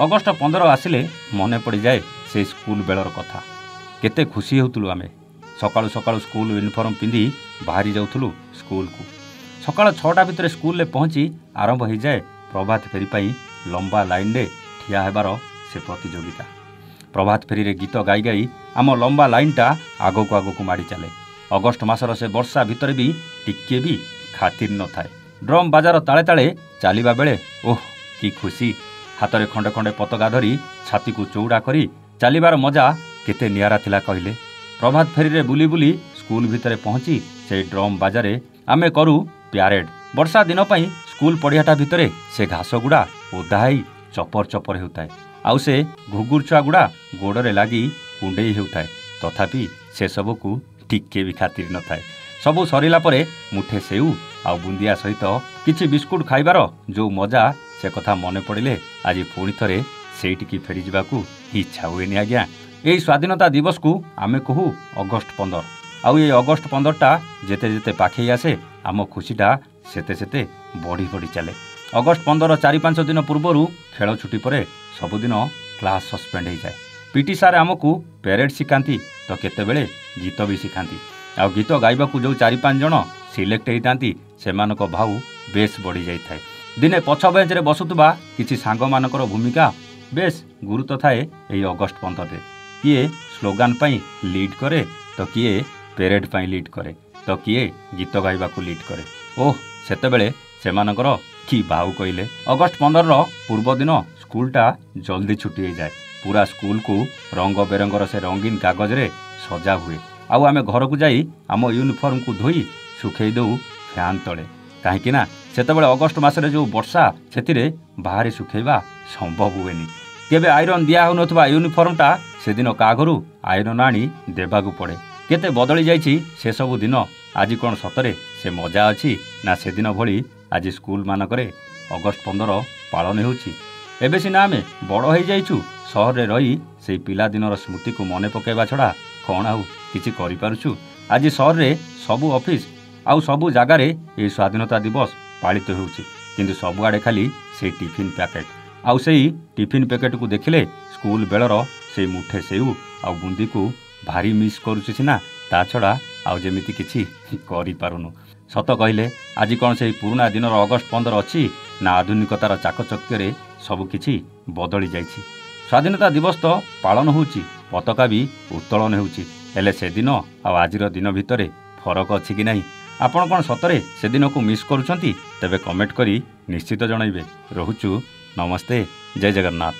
August 15 ଆସିଲେ ମନେ ପଡ଼ିଯାଏ ସେଇ ସ୍କୁଲ ବେଳର କଥା। କେତେ ଖୁସି ହେଉଥିଲୁ ଆମେ। ସକାଳୁ ସକାଳୁ ସ୍କୁଲ ୟୁନିଫର୍ମ ପିନ୍ଧି ବାହାରି ଯାଉଥିଲୁ ସ୍କୁଲକୁ। ସକାଳ 6ଟା ଭିତରେ ସ୍କୁଲରେ ପହଞ୍ଚି ଆରମ୍ଭ ହୋଇଯାଏ ପ୍ରଭାତ ଫେରି ପାଇଁ ଲମ୍ବା ଲାଇନରେ ଠିଆ ହେବାର ସେ ପ୍ରତିଯୋଗିତା। ପ୍ରଭାତ ଫେରିରେ ଗୀତ ଗାଇ ଗାଇ ଆମ ଲମ୍ବା ଲାଇନଟା ଆଗକୁ ଆଗକୁ ମାଡ଼ି ଚାଲେ। ଅଗଷ୍ଟ ମାସର ସେ ବର୍ଷା ଭିତରେ ବି ଟିକିଏ ବି ଖାତିର ନଥାଏ। ଡ୍ରମ୍ ବାଜାର ତାଳେ ତାଳେ ଚାଲିବା ବେଳେ ଓଃ କି ଖୁସି। ହାତରେ ଖଣ୍ଡେ ଖଣ୍ଡେ ପତାକା ଧରି ଛାତିକୁ ଚଉଡ଼ା କରି ଚାଲିବାର ମଜା କେତେ ନିଆରା ଥିଲା କହିଲେ। ପ୍ରଭାତ ଫେରିରେ ବୁଲି ବୁଲି ସ୍କୁଲ ଭିତରେ ପହଞ୍ଚି ସେଇ ଡ୍ରମ୍ ବାଜାରେ ଆମେ କରୁ ପ୍ୟାରେଡ୍। ବର୍ଷା ଦିନ ପାଇଁ ସ୍କୁଲ ପଡ଼ିଆଟା ଭିତରେ ସେ ଘାସ ଗୁଡ଼ା ଓଦା ହେଇ ଚପର ଚପର ହେଉଥାଏ। ଆଉ ସେ ଘୁଗୁରଛୁଆ ଗୁଡ଼ା ଗୋଡ଼ରେ ଲାଗି କୁଣ୍ଡେଇ ହେଉଥାଏ। ତଥାପି ସେସବୁକୁ ଟିକେ ବି ଖାତିର ନଥାଏ। ସବୁ ସରିଲା ପରେ ମୁଠେ ସେଉ ଆଉ ବୁନ୍ଦିଆ ସହିତ କିଛି ବିସ୍କୁଟ ଖାଇବାର ଯେଉଁ ମଜା, ସେ କଥା ମନେ ପଡ଼ିଲେ ଆଜି ପୁଣି ଥରେ ସେଇଠିକି ଫେରିଯିବାକୁ ଇଚ୍ଛା ହୁଏନି ଆଜ୍ଞା। ଏଇ ସ୍ୱାଧୀନତା ଦିବସକୁ ଆମେ କହୁ ଅଗଷ୍ଟ 15। ଆଉ ଏଇ ଅଗଷ୍ଟ 15ଟା ଯେତେ ଯେତେ ପାଖେଇ ଆସେ ଆମ ଖୁସିଟା ସେତେ ସେତେ ବଢ଼ି ବଢ଼ି ଚାଲେ। ଅଗଷ୍ଟ 15 4-5 ଦିନ ପୂର୍ବରୁ ଖେଳ ଛୁଟି ପରେ ସବୁଦିନ କ୍ଲାସ୍ ସସ୍ପେଣ୍ଡ ହୋଇଯାଏ। ପିଟି ସାର୍ ଆମକୁ ପ୍ୟାରେଡ୍ ଶିଖାନ୍ତି ତ କେତେବେଳେ ଗୀତ ବି ଶିଖାନ୍ତି। ଆଉ ଗୀତ ଗାଇବାକୁ ଯେଉଁ 4-5 ଜଣ ସିଲେକ୍ଟ ହୋଇଥାନ୍ତି ସେମାନଙ୍କ ଭାଉ ବେଶ୍ ବଢ଼ି ଯାଇଥାଏ। ଦିନେ ପଛ ବେଞ୍ଚରେ ବସୁଥିବା କିଛି ସାଙ୍ଗମାନଙ୍କର ଭୂମିକା ବେଶ୍ ଗୁରୁତ୍ୱ ଥାଏ ଏହି ଅଗଷ୍ଟ 15ରେ। କିଏ ସ୍ଲୋଗାନ ପାଇଁ ଲିଡ୍ କରେ ତ କିଏ ପ୍ୟାରେଡ୍ ପାଇଁ ଲିଡ୍ କରେ ତ କିଏ ଗୀତ ଗାଇବାକୁ ଲିଡ୍ କରେ। ଓଃ ସେତେବେଳେ ସେମାନଙ୍କର କି ଭାଉ କହିଲେ। ଅଗଷ୍ଟ 15ର ପୂର୍ବଦିନ ସ୍କୁଲଟା ଜଲ୍ଦି ଛୁଟି ହୋଇଯାଏ। ପୁରା ସ୍କୁଲକୁ ରଙ୍ଗ ବେରଙ୍ଗର ସେ ରଙ୍ଗୀନ କାଗଜରେ ସଜା ହୁଏ। ଆଉ ଆମେ ଘରକୁ ଯାଇ ଆମ ୟୁନିଫର୍ମକୁ ଧୋଇ ଶୁଖେଇ ଦେଉ ଫ୍ୟାନ୍ ତଳେ। କାହିଁକି ନା ସେତେବେଳେ ଅଗଷ୍ଟ ମାସରେ ଯେଉଁ ବର୍ଷା, ସେଥିରେ ବାହାରେ ଶୁଖେଇବା ସମ୍ଭବ ହୁଏନି। କେବେ ଆଇରନ୍ ଦିଆ ହେଉନଥିବା ୟୁନିଫର୍ମଟା ସେଦିନ କାହା ଘରୁ ଆଇରନ୍ ଆଣି ଦେବାକୁ ପଡ଼େ। କେତେ ବଦଳି ଯାଇଛି ସେସବୁ ଦିନ। ଆଜି କ'ଣ ସତରେ ସେ ମଜା ଅଛି ନା ସେଦିନ ଭଳି ଆଜି ସ୍କୁଲମାନଙ୍କରେ ଅଗଷ୍ଟ 15 ପାଳନ ହେଉଛି? ଏବେ ସିନା ଆମେ ବଡ଼ ହୋଇଯାଇଛୁ, ସହରରେ ରହି ସେଇ ପିଲାଦିନର ସ୍ମୃତିକୁ ମନେ ପକାଇବା ଛଡ଼ା କ'ଣ ଆଉ କିଛି କରିପାରୁଛୁ? ଆଜି ସହରରେ ସବୁ ଅଫିସ ଆଉ ସବୁ ଜାଗାରେ ଏହି ସ୍ୱାଧୀନତା ଦିବସ ପାଳିତ ହେଉଛି, କିନ୍ତୁ ସବୁଆଡ଼େ ଖାଲି ସେଇ ଟିଫିନ୍ ପ୍ୟାକେଟ୍। ଆଉ ସେଇ ଟିଫିନ୍ ପ୍ୟାକେଟକୁ ଦେଖିଲେ ସ୍କୁଲ ବେଳର ସେଇ ମୁଠେ ସେଉ ଆଉ ବୁନ୍ଦିକୁ ଭାରି ମିସ୍ କରୁଛୁ ସିନା, ତା ଛଡ଼ା ଆଉ ଯେମିତି କିଛି କରିପାରୁନୁ। ସତ କହିଲେ ଆଜି କ'ଣ ସେଇ ପୁରୁଣା ଦିନର ଅଗଷ୍ଟ 15 ଅଛି ନା ଆଧୁନିକତାର ଚାକଚକ୍ୟରେ ସବୁକିଛି ବଦଳି ଯାଇଛି? ସ୍ୱାଧୀନତା ଦିବସ ତ ପାଳନ ହେଉଛି, ପତାକା ବି ଉତ୍ତୋଳନ ହେଉଛି, ହେଲେ ସେଦିନ ଆଉ ଆଜିର ଦିନ ଭିତରେ ଫରକ ଅଛି କି ନାହିଁ? ଆପଣ କ'ଣ ସତରେ ସେଦିନକୁ ମିସ୍ କରୁଛନ୍ତି? ତେବେ କମେଣ୍ଟ କରି ନିଶ୍ଚିତ ଜଣାଇବେ। ରହୁଛୁ, ନମସ୍ତେ, ଜୟ ଜଗନ୍ନାଥ।